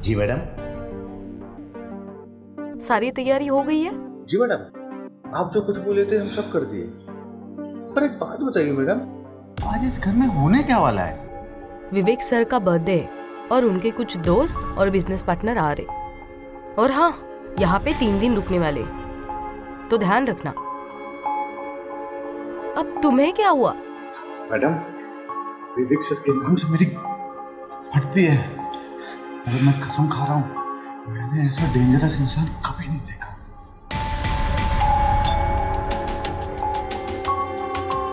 जी madam. सारी तैयारी हो गई है? जी मैडम, आप जो कुछ बोले थे हम सब कर दिए। पर एक बात बताइए मैडम, आज इस घर में होने क्या वाला है? विवेक सर का बर्थडे है और उनके कुछ दोस्त और बिजनेस पार्टनर आ रहे। और हाँ, यहाँ पे 3 दिन रुकने वाले, तो ध्यान रखना। अब तुम्हें क्या हुआ? मैडम, विवेक सर के नाम से मेरी फटती है। अरे मैं कसम खा रहा हूँ, मैंने ऐसा डेंजरस इंसान कभी नहीं देखा।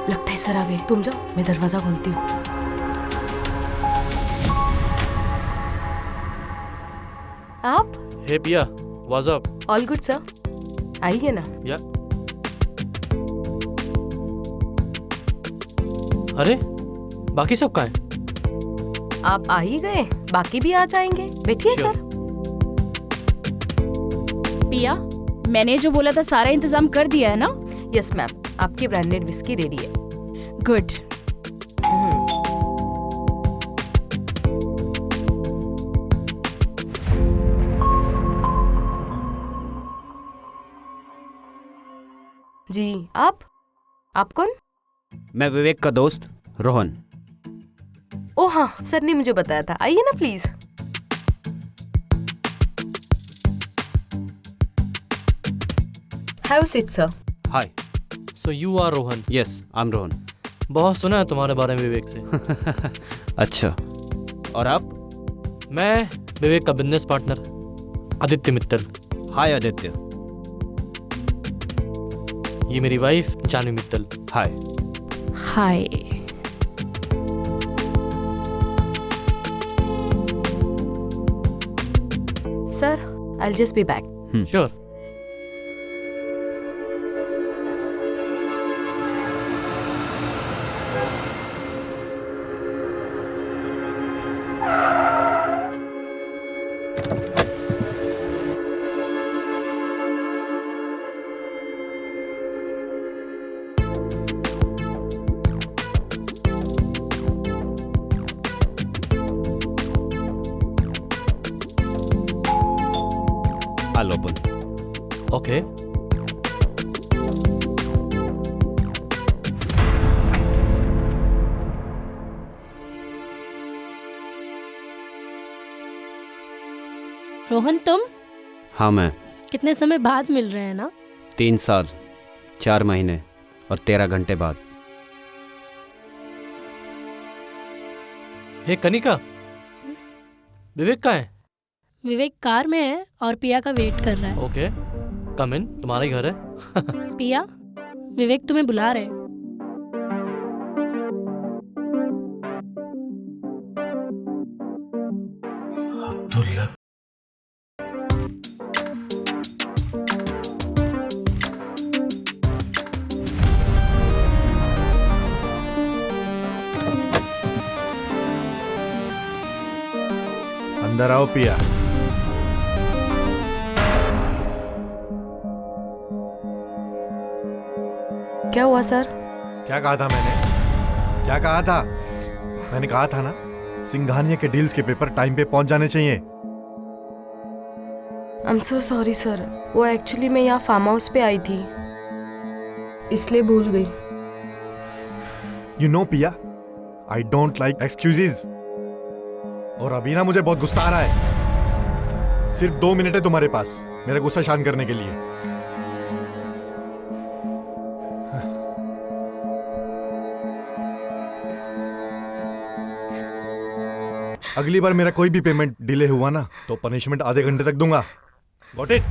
लगता है सर आ गए। तुम जाओ, मैं दरवाजा खोलती हूँ। आप? हे पिया, what's up? All good sir, आइए ना। या अरे बाकी सब कहाँ है? आप आ ही गए, बाकी भी आ जाएंगे। बैठिए Sure. सर। पिया, मैंने जो बोला था सारा इंतजाम कर दिया है ना? यस मैम, आपकी ब्रांडेड विस्की रेडी है। गुड। जी, आप कौन? मैं विवेक का दोस्त रोहन। ओ हाँ, सर ने मुझे बताया था। आइए ना please. Have a seat sir. Hi. So you are Rohan? Yes, I am Rohan. बहुत सुना है तुम्हारे बारे में विवेक से। अच्छा, और आप? मैं विवेक का business partner Aditya Mittal. Hi Aditya. ये मेरी wife Janvi Mittal. Hi. Hi. Sir, I will just be back. Sure. I'll open. Okay. Rohan, तुम? हाँ मैं। कितने समय बाद मिल रहे हैं ना? 3 साल 4 महीने और 13 घंटे बाद। हे कनिका, विवेक कहाँ है? विवेक कार में है और पिया का वेट कर रहा है। ओके, कम इन, तुम्हारा ही घर है। पिया, विवेक तुम्हें बुला रहे हैं। अब्दुल्ला। अंदर आओ पिया। क्या हुआ सर? क्या कहा था मैंने? क्या कहा था? मैंने कहा था ना, सिंघानिया के डील्स के पेपर टाइम पे पहुंच जाने चाहिए। आई एम सो सॉरी सर, वो एक्चुअली मैं यहाँ फार्म हाउस पे आई थी, इसलिए भूल गई। यू नो पिया, आई डोंट लाइक एक्सक्यूजेज। और अभी ना मुझे बहुत गुस्सा आ रहा है। सिर्फ 2 मिनट है तुम्हारे पास मेरा गुस्सा शांत करने के लिए। अगली बार मेरा कोई भी पेमेंट डिले हुआ ना तो पनिशमेंट आधे घंटे तक दूंगा। Got it?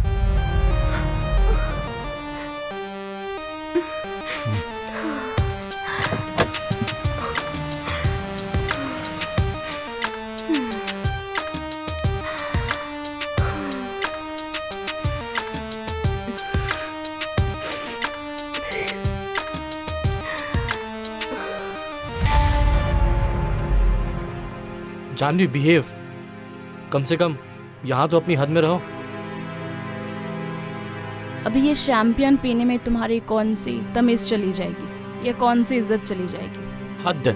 जानवी, बिहेव। कम से कम यहाँ तो अपनी हद में रहो। अभी ये शैम्पियन पीने में तुम्हारी कौन सी तमीज चली जाएगी, या कौन सी इज्जत चली जाएगी? हद है,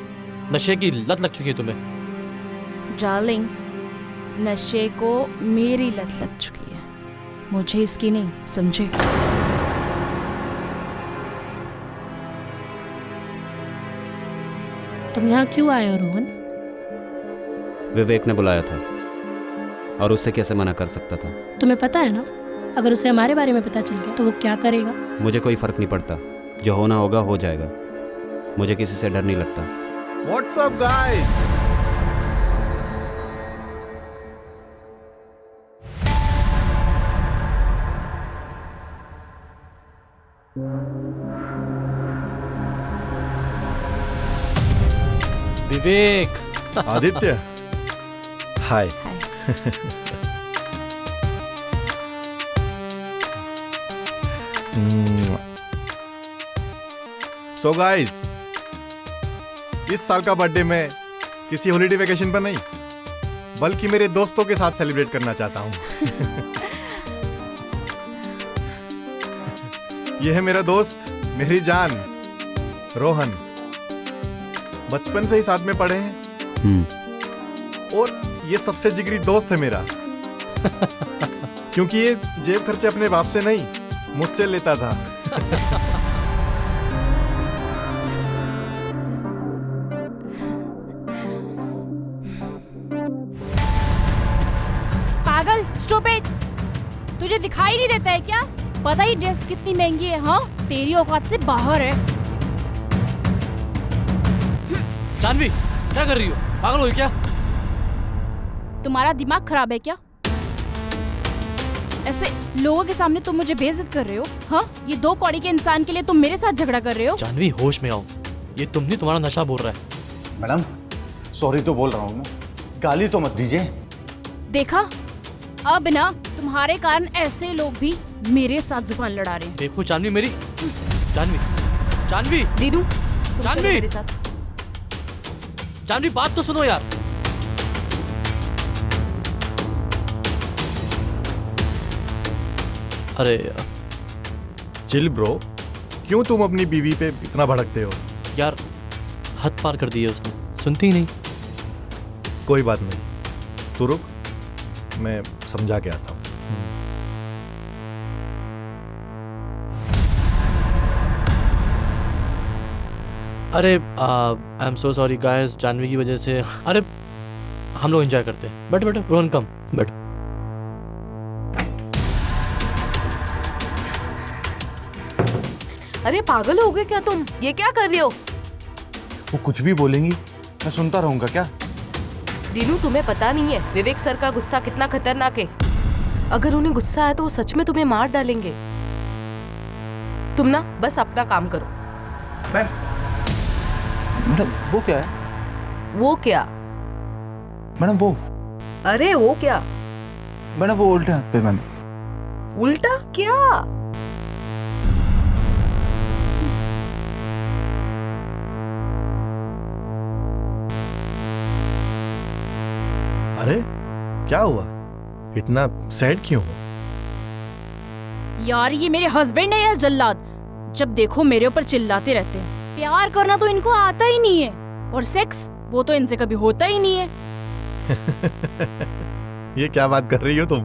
नशे की लत लग चुकी है तुम्हें। डार्लिंग, नशे को मेरी लत लग चुकी है, मुझे इसकी नहीं, समझे? तुम यहाँ क्यों आए हो रोहन? विवेक ने बुलाया था और उससे कैसे मना कर सकता था। तुम्हें पता है ना, अगर उसे हमारे बारे में पता चल गया तो वो क्या करेगा? मुझे कोई फर्क नहीं पड़ता, जो होना होगा हो जाएगा। मुझे किसी से डर नहीं लगता। What's up, guys? विवेक। आदित्य, हाय। सो गाइस, इस साल का बर्थडे मैं किसी हॉलीडे वेकेशन पर नहीं, बल्कि मेरे दोस्तों के साथ सेलिब्रेट करना चाहता हूँ। यह है मेरा दोस्त, मेरी जान, रोहन। बचपन से ही साथ में पढ़े हैं और ये सबसे जिगरी दोस्त है मेरा। क्योंकि ये जेब खर्चे अपने बाप से नहीं, मुझसे लेता था। पागल, स्टूपिड, तुझे दिखाई नहीं देता है क्या? पता ही ड्रेस कितनी महंगी है? हाँ, तेरी औकात से बाहर है। जानवी, क्या कर रही हो? पागल हो क्या? तुम्हारा दिमाग खराब है क्या? ऐसे लोगों के सामने तुम मुझे बेइज्जत कर रहे हो? हाँ, ये 2 कौड़ी के इंसान के लिए तुम मेरे साथ झगड़ा कर रहे हो? जानवी, होश में आओ। ये तुम नहीं, तुम्हारा नशा बोल रहा है। मैडम, सॉरी तो बोल रहा हूँ मैं, गाली तो मत दीजिए। देखा, अब ना तुम्हारे कारण ऐसे लोग भी मेरे साथ जुबान लड़ा रहे हैं। देखो जानवी मेरी, जानवी, जानवी, दीनू, तुम चलो जानवी! मेरे साथ। जानवी, बात तो सुनो यार। अरे चिल ब्रो, क्यों तुम अपनी बीवी पे इतना भड़कते हो? यार, हद पार कर दी है उसने, सुनती ही नहीं। कोई बात नहीं, तू रुक, मैं समझा के आता हूँ। अरे I am so sorry guys, Janvi की वजह से। अरे हम लोग एंजॉय करते हैं। बैठ बैठ, रोहन कम बैठ। अरे पागल हो गए क्या तुम? ये क्या कर रहे हो? वो कुछ भी बोलेंगी मैं सुनता रहूंगा क्या? दीनू, तुम्हें पता नहीं है विवेक सर का गुस्सा कितना खतरनाक है। अगर उन्हें गुस्सा आया तो वो सच में तुम्हें मार डालेंगे। तुम ना बस अपना काम करो। मैडम वो क्या है? वो क्या? मैडम वो, अरे वो क्या? मैडम वो उल्टे हाथ पे मैम। उल्टा क्या? अरे क्या हुआ, इतना सैड क्यों हो? यार, ये मेरे हस्बैंड है या जल्लाद? जब देखो मेरे ऊपर चिल्लाते रहते हैं। प्यार करना तो इनको आता ही नहीं है, और सेक्स वो तो इनसे कभी होता ही नहीं है। ये क्या बात कर रही हो तुम?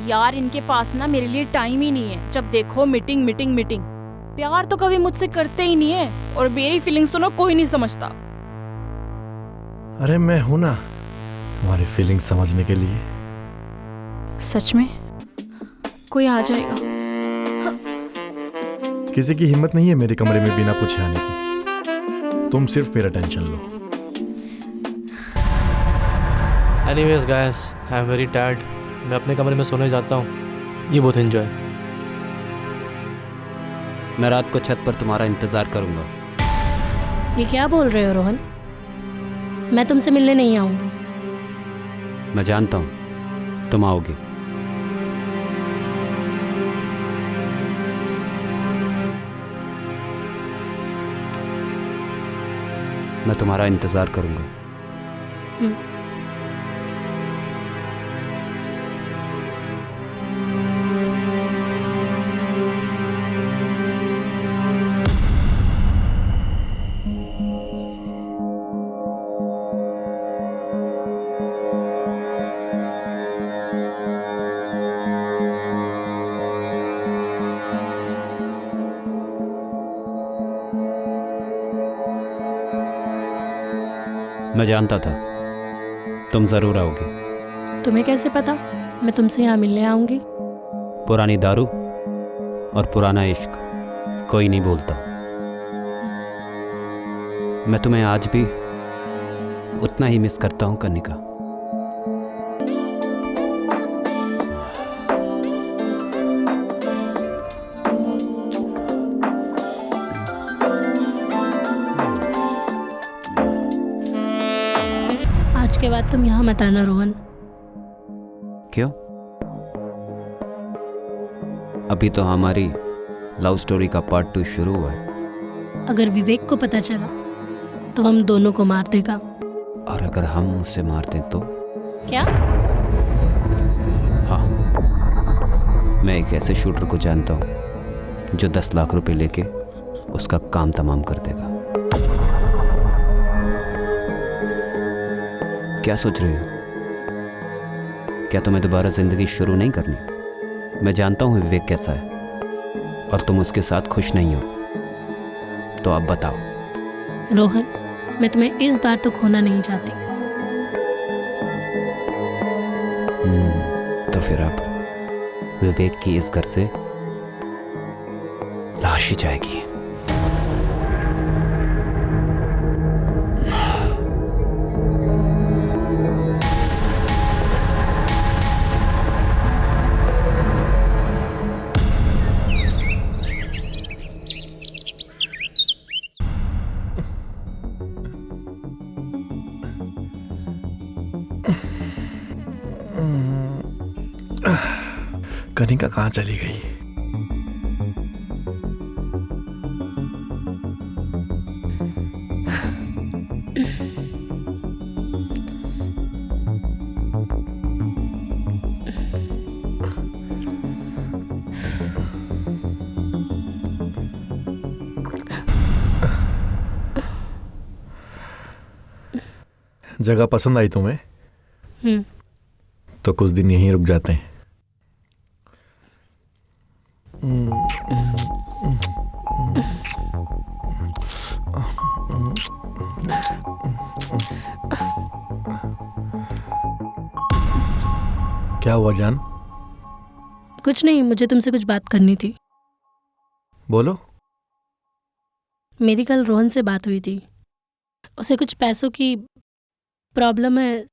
यार, इनके पास ना मेरे लिए टाइम ही नहीं है। जब देखो मीटिंग मीटिंग मीटिंग। प्यार तो कभी मुझसे करते ही नहीं है, और मेरी फीलिंग्स तो ना कोई नहीं समझता। अरे मैं हूं ना तुम्हारी फीलिंग्स समझने के लिए। सच में कोई आ जाएगा? किसी की हिम्मत नहीं है मेरे कमरे में बिना पूछे आने की। तुम सिर्फ मेरा tension low. Anyways guys, I am very tired. मैं अपने कमरे में सोने जाता हूँ। ये बहुत एंजॉय। मैं रात को छत पर तुम्हारा इंतजार करूंगा। ये क्या बोल रहे हो रोहन? मैं तुमसे मिलने नहीं आऊंगी। मैं जानता हूं तुम आओगी। मैं तुम्हारा इंतजार करूंगा। मैं जानता था तुम ज़रूर आओगी। तुम्हें कैसे पता मैं तुमसे यहाँ मिलने आऊंगी? पुरानी दारू और पुराना इश्क कोई नहीं बोलता। मैं तुम्हें आज भी उतना ही मिस करता हूँ कनिका। आज के बाद तुम यहाँ मत आना रोहन। क्यों? अभी तो हमारी लव स्टोरी का पार्ट 2 शुरू हुआ है। अगर विवेक को पता चला तो हम दोनों को मार देगा। और अगर हम उसे मार दें तो? क्या? हाँ, मैं एक ऐसे शूटर को जानता हूँ जो 10 लाख रुपए लेके उसका काम तमाम कर देगा। क्या सोच रहे हो? क्या तुम्हें दोबारा जिंदगी शुरू नहीं करनी? मैं जानता हूँ विवेक कैसा है और तुम उसके साथ खुश नहीं हो, तो अब बताओ। रोहन, मैं तुम्हें इस बार तो खोना नहीं चाहती। तो फिर अब विवेक की इस घर से लाश ही जाएगी। कनिका कहाँ चली गई? जगह पसंद आई तुम्हें? तो कुछ दिन यहीं रुक जाते हैं। क्या हुआ जान? कुछ नहीं, मुझे तुमसे कुछ बात करनी थी। बोलो। मेरी कल रोहन से बात हुई थी। उसे कुछ पैसों की प्रॉब्लम है।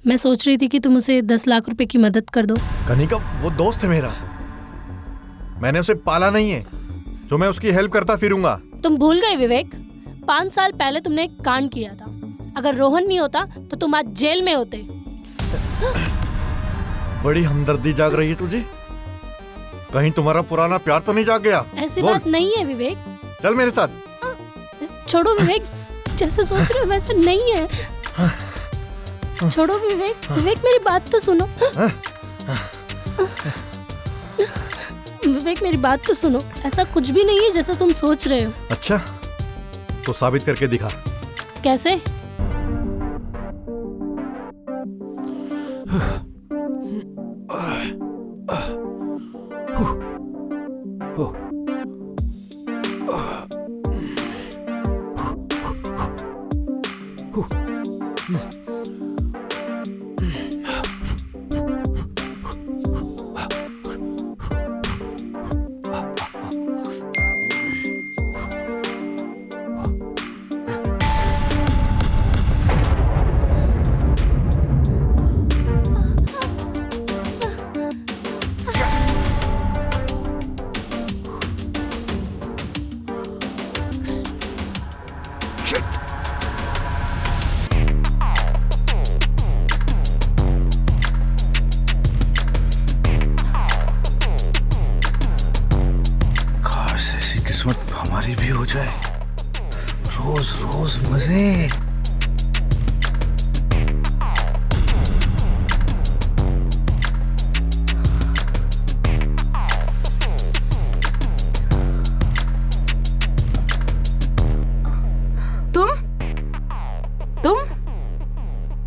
मैं सोच रही थी कि तुम उसे 10 लाख रुपए की मदद कर दो। कनिका वो दोस्त है मेरा, मैंने उसे पाला नहीं है जो मैं उसकी हेल्प करता फिरूंगा। तुम भूल गए विवेक, 5 साल पहले तुमने एक कांड किया था। अगर रोहन नहीं होता तो तुम आज जेल में होते। बड़ी हमदर्दी जाग रही है तुझे। कहीं तुम्हारा पुराना प्यार तो नहीं जाग गया? ऐसी बोल। बात नहीं है विवेक। चल मेरे साथ। छोड़ो विवेक, जैसे सोच रहे हो वैसा नहीं है। छोड़ो विवेक, विवेक मेरी बात तो सुनो। विवेक मेरी बात तो सुनो, ऐसा कुछ भी नहीं है जैसा तुम सोच रहे हो। अच्छा, तो साबित करके दिखा। कैसे? किस्मत हमारी भी हो जाए। रोज रोज मजे।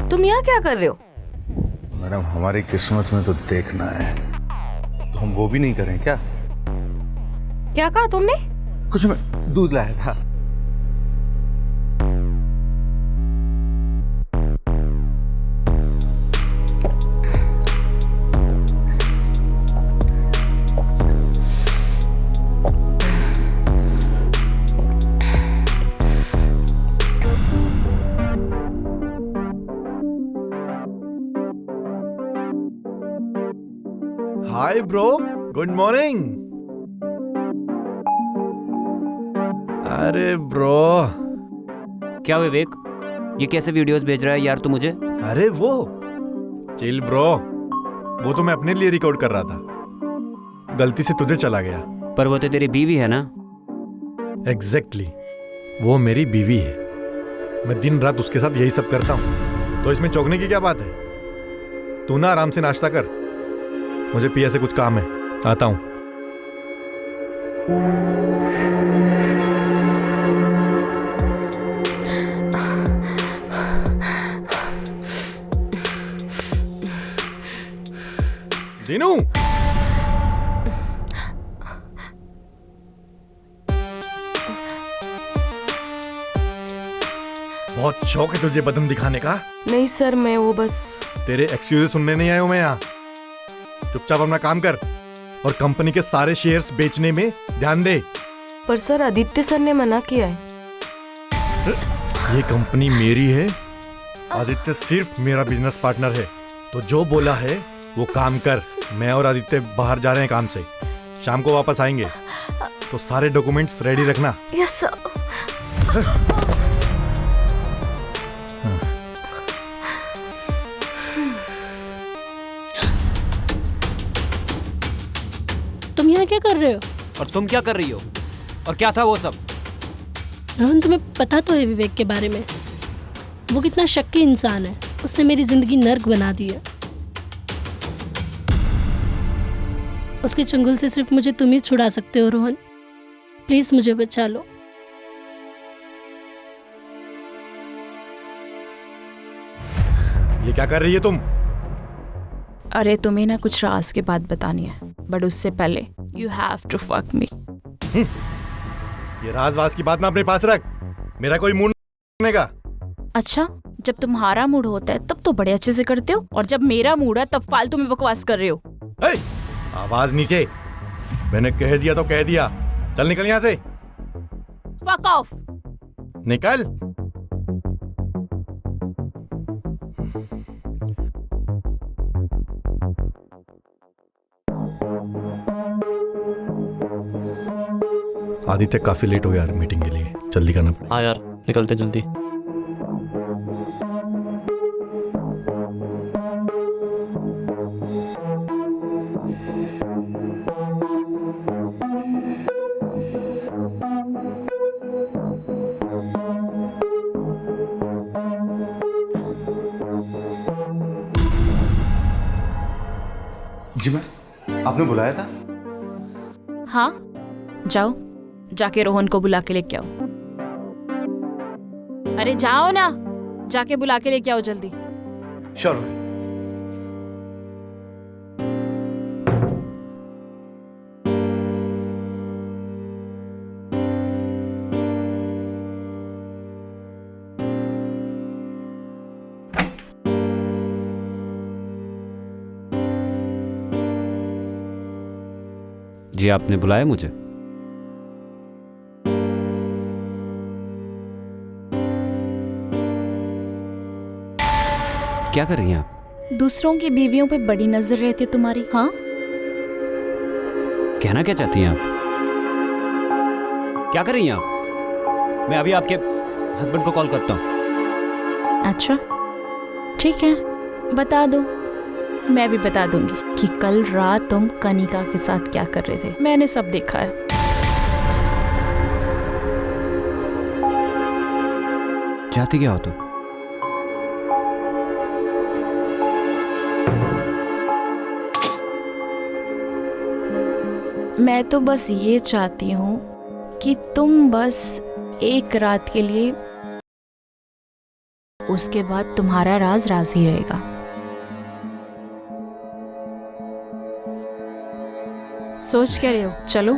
तुम यहाँ क्या कर रहे हो? मैडम, हमारी किस्मत में तो देखना है, तो हम वो भी नहीं करें क्या? क्या कहा तुमने? कुछ मैं दूध लाया था। Hi bro, good morning. अरे ब्रो। क्या विवेक, ये कैसे वीडियोस भेज रहा है यार तू मुझे? अरे वो चिल ब्रो, वो तो मैं अपने लिए रिकॉर्ड कर रहा था, गलती से तुझे चला गया। पर वो तो तेरी बीवी है ना? एग्जैक्टली, वो मेरी बीवी है। मैं दिन रात उसके साथ यही सब करता हूँ, तो इसमें चौंकने की क्या बात है? तू ना आराम से नाश्ता कर, मुझे पिया से कुछ काम है, आता हूँ। दीनू, बहुत शौक है तुझे बदन दिखाने का। नहीं सर, मैं वो बस तेरे एक्सक्यूजेस सुनने नहीं आया हूं मैं यहाँ। चुपचाप अपना काम कर और कंपनी के सारे शेयर्स बेचने में ध्यान दे। पर सर आदित्य सर ने मना किया है। ये कंपनी मेरी है, आदित्य सिर्फ मेरा बिजनेस पार्टनर है, तो जो बोला है वो काम कर। मैं और आदित्य बाहर जा रहे हैं काम से, शाम को वापस आएंगे, तो सारे डॉक्यूमेंट्स रेडी रखना। Yes sir. तुम यहाँ क्या कर रहे हो? और तुम क्या कर रही हो? और क्या था वो सब? रोहन, तुम्हें पता तो है विवेक के बारे में, वो कितना शक्की इंसान है। उसने मेरी जिंदगी नर्क बना दी है। उसके चंगुल से सिर्फ मुझे तुम ही छुड़ा सकते हो रोहन, प्लीज मुझे बचा लो। ये क्या कर रही है तुम? अरे तुम्हें ना कुछ राज की बात बतानी है, बट उससे पहले you have to fuck me. ये राजवास की बात ना अपने पास रख, मेरा कोई मूड नहीं का। अच्छा, जब तुम्हारा मूड होता है तब तो बड़े अच्छे से करते हो, और जब मेरा मूड है तब फालतू में बकवास कर रहे हो। हे, आवाज नीचे। मैंने कह दिया तो कह दिया, चल निकल यहाँ से। Fuck off. निकल। आदित्य काफी लेट हो गया यार मीटिंग के लिए, जल्दी करना पड़ेगा। हाँ यार, निकलते जल्दी। जी मैम, आपने बुलाया था? हाँ, जाओ, जाके रोहन को बुला के लेके आओ। अरे जाओ ना, जाके बुला के लेके आओ जल्दी। Sure ma'am. जी आपने बुलाया मुझे? क्या कर रही हैं आप? दूसरों की बीवियों पे बड़ी नजर रहती है तुम्हारी। हाँ, कहना क्या चाहती हैं आप? क्या कर रही हैं आप? मैं अभी आपके हस्बैंड को कॉल करता हूँ। अच्छा ठीक है, बता दो, मैं भी बता दूंगी कि कल रात तुम कनिका के साथ क्या कर रहे थे। मैंने सब देखा है। चाहती क्या हो तुम? मैं तो बस ये चाहती हूँ कि तुम बस एक रात के लिए, उसके बाद तुम्हारा राज राज ही रहेगा। सोच क्या रहे हो? चलो।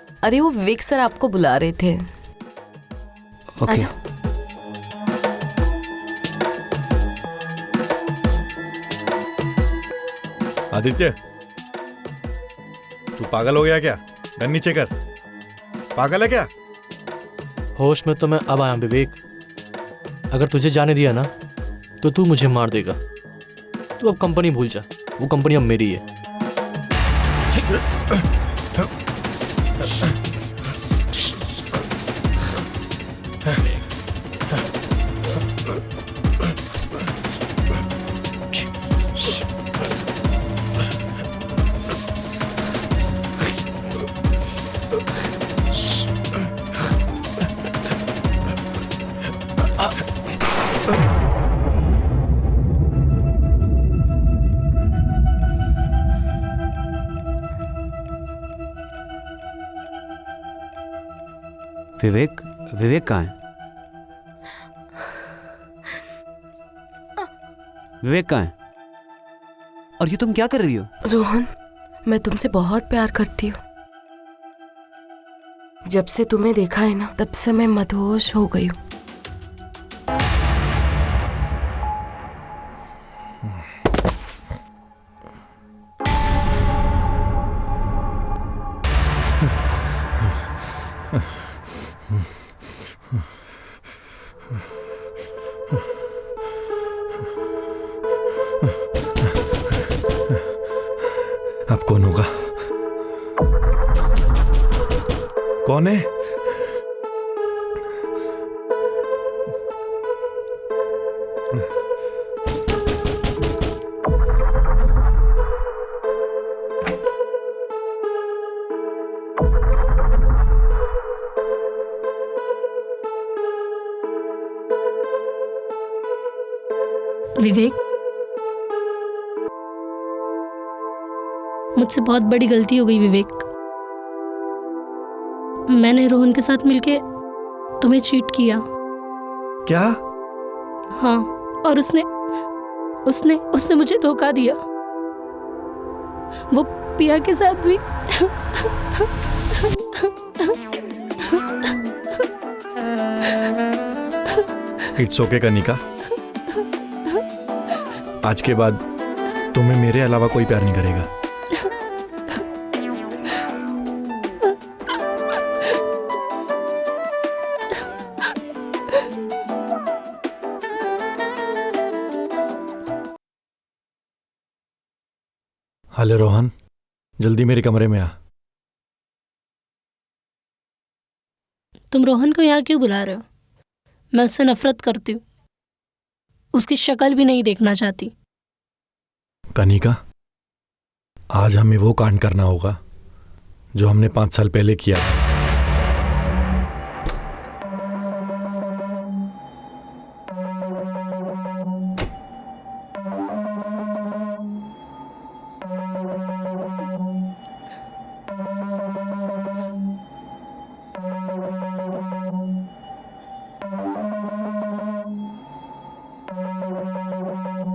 अरे वो विवेक सर आपको बुला रहे थे। ओके। आजा। आदित्य, तू पागल हो गया क्या? गन नीचे कर। पागल है क्या? होश में तो मैं अब आया विवेक। अगर तुझे जाने दिया ना तो तू मुझे मार देगा। तू अब कंपनी भूल जा, वो कंपनी अब मेरी है। विवेक, विवेक कहाँ है? विवेक कहाँ है? और ये तुम क्या कर रही हो? रोहन, मैं तुमसे बहुत प्यार करती हूँ। जब से तुम्हें देखा है ना, तब से मैं मदहोश हो गई हूँ। अब कौन होगा? कौन है? विवेक, मुझसे बहुत बड़ी गलती हो गई विवेक। मैंने रोहन के साथ मिलके तुम्हें चीट किया। क्या? हाँ, और उसने उसने उसने मुझे धोखा दिया। वो पिया के साथ भी। It's okay Kanika. आज के बाद तुम्हें मेरे अलावा कोई प्यार नहीं करेगा। हेलो रोहन, जल्दी मेरे कमरे में आ। तुम रोहन को यहाँ क्यों बुला रहे हो? मैं उससे नफरत करती हूँ। उसकी शक्ल भी नहीं देखना चाहती। कनिका, आज हमें वो कांड करना होगा जो हमने 5 साल पहले किया था।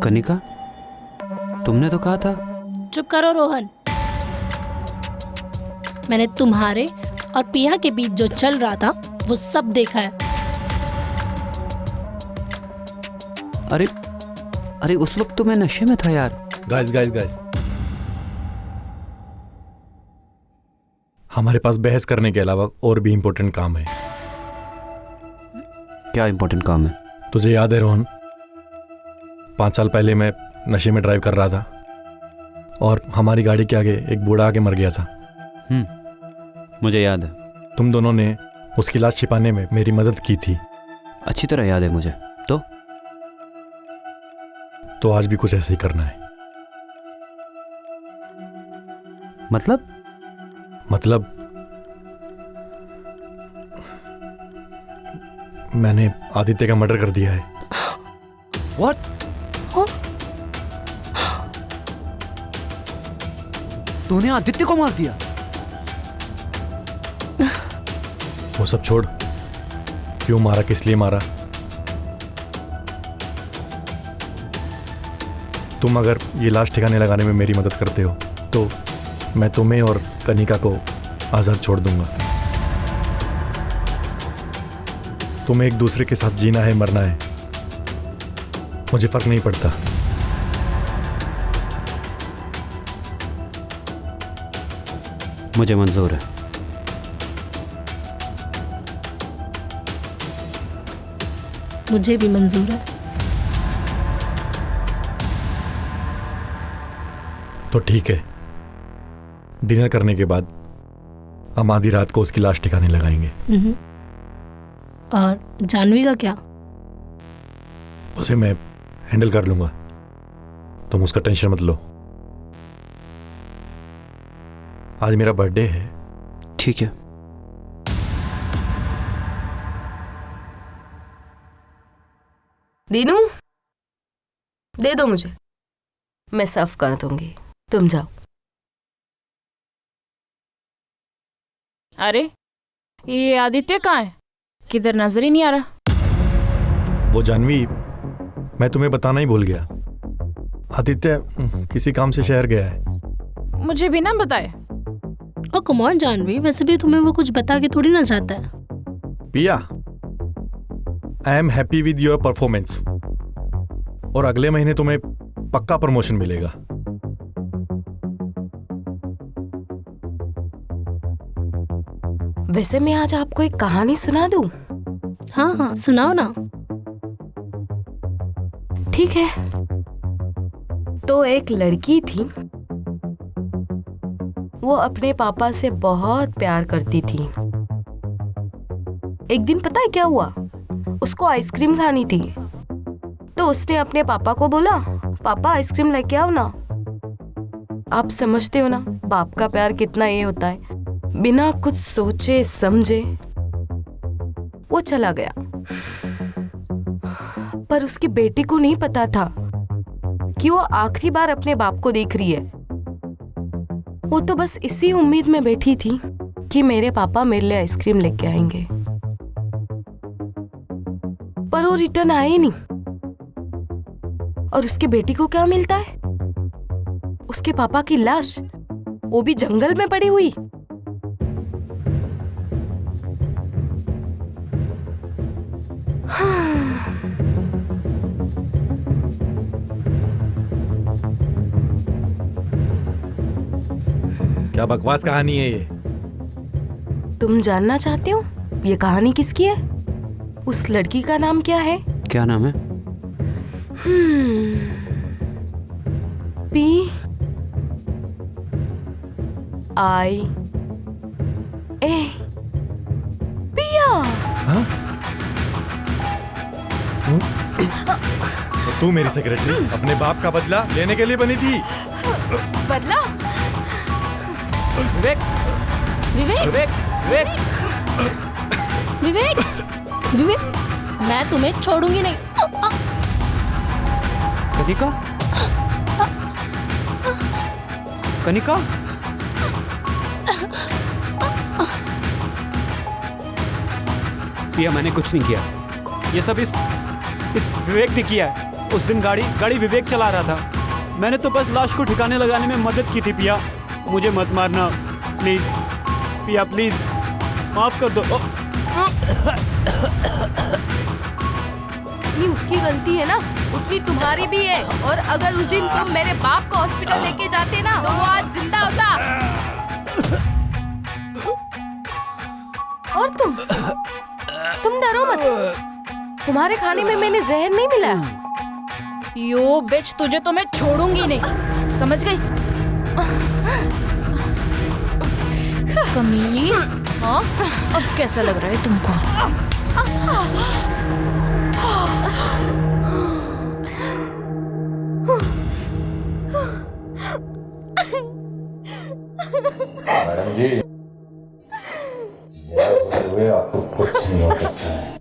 कनिका, तुमने तो कहा था। चुप करो रोहन। मैंने तुम्हारे और पिया के बीच जो चल रहा था वो सब देखा है। अरे अरे, उस वक्त तो मैं नशे में था यार। गाइस गाइस गाइस, हमारे पास बहस करने के अलावा और भी इंपॉर्टेंट काम है। क्या इंपॉर्टेंट काम है? तुझे याद है रोहन, 5 साल पहले मैं नशे में ड्राइव कर रहा था और हमारी गाड़ी के आगे एक बूढ़ा आके मर गया था। मुझे याद है। तुम दोनों ने उसकी लाश छिपाने में मेरी मदद की थी। अच्छी तरह याद है मुझे। तो आज भी कुछ ऐसे ही करना है। मतलब मैंने आदित्य का मर्डर कर दिया है। What? तूने आदित्य को मार दिया? वो सब छोड़, क्यों मारा, किस लिए मारा? तुम अगर ये लाश ठिकाने लगाने में मेरी मदद करते हो तो मैं तुम्हें और कनिका को आजाद छोड़ दूंगा। तुम्हें एक दूसरे के साथ जीना है मरना है, मुझे फर्क नहीं पड़ता। मुझे मंजूर है। मुझे भी मंजूर है। तो ठीक है, डिनर करने के बाद हम आधी रात को उसकी लाश ठिकाने लगाएंगे। और जानवी का क्या? उसे मैं हैंडल कर लूंगा, तुम उसका टेंशन मत लो। आज मेरा बर्थडे है। ठीक है। दीनू, दे दो मुझे, मैं सर्व कर दूंगी, तुम जाओ। अरे ये आदित्य कहाँ है? किधर नजर ही नहीं आ रहा। वो जानवी, मैं तुम्हें बताना ही भूल गया, आदित्य किसी काम से शहर गया है। मुझे भी ना बताए। और कम ऑन जानवी, वैसे भी तुम्हें वो कुछ बता के थोड़ी ना जाता है। पिया, I am happy with your performance और अगले महीने तुम्हें पक्का प्रमोशन मिलेगा। वैसे मैं आज आपको एक कहानी सुना दूं? हाँ हाँ, सुनाओ ना। ठीक है। तो एक लड़की थी, वो अपने पापा से बहुत प्यार करती थी। एक दिन पता है क्या हुआ? उसको आइसक्रीम खानी थी, तो उसने अपने पापा को बोला, पापा आइसक्रीम लेके आओ ना। आप समझते हो ना बाप का प्यार कितना ये होता है। बिना कुछ सोचे समझे वो चला गया, पर उसकी बेटी को नहीं पता था कि वो आखिरी बार अपने बाप को देख रही है। वो तो बस इसी उम्मीद में बैठी थी कि मेरे पापा मेरे लिए आइसक्रीम लेके आएंगे, पर वो रिटर्न आए ही नहीं। और उसकी बेटी को क्या मिलता है? उसके पापा की लाश, वो भी जंगल में पड़ी हुई। क्या बकवास कहानी है ये? तुम जानना चाहते हो ये कहानी किसकी है? उस लड़की का नाम क्या है? क्या नाम है? PIA। पिया। हाँ? तो तू मेरी सेक्रेटरी अपने बाप का बदला लेने के लिए बनी थी? बदला? विवेक विवेक, विवेक विवेक विवेक, विवेक, मैं तुम्हें छोड़ूंगी नहीं। कनिका, कनिका, पिया मैंने कुछ नहीं किया, ये सब इस विवेक ने किया है। उस दिन गाड़ी विवेक चला रहा था, मैंने तो बस लाश को ठिकाने लगाने में मदद की थी। पिया मुझे मत मारना प्लीज, पिया प्लीज माफ कर दो। जितनी उसकी गलती है ना उतनी तुम्हारी भी है। और अगर उस दिन तुम मेरे बाप को हॉस्पिटल लेके जाते ना तो वो आज जिंदा होता। और तुम डरो मत, तुम्हारे खाने में मैंने जहर नहीं मिलाया। यो बिच, तुझे तो मैं छोड़ूंगी नहीं, समझ गई? कमीनी। हाँ, अब कैसा लग रहा है तुमको? मैडम जी, हुए आपको कुछ नहीं हो सकता है।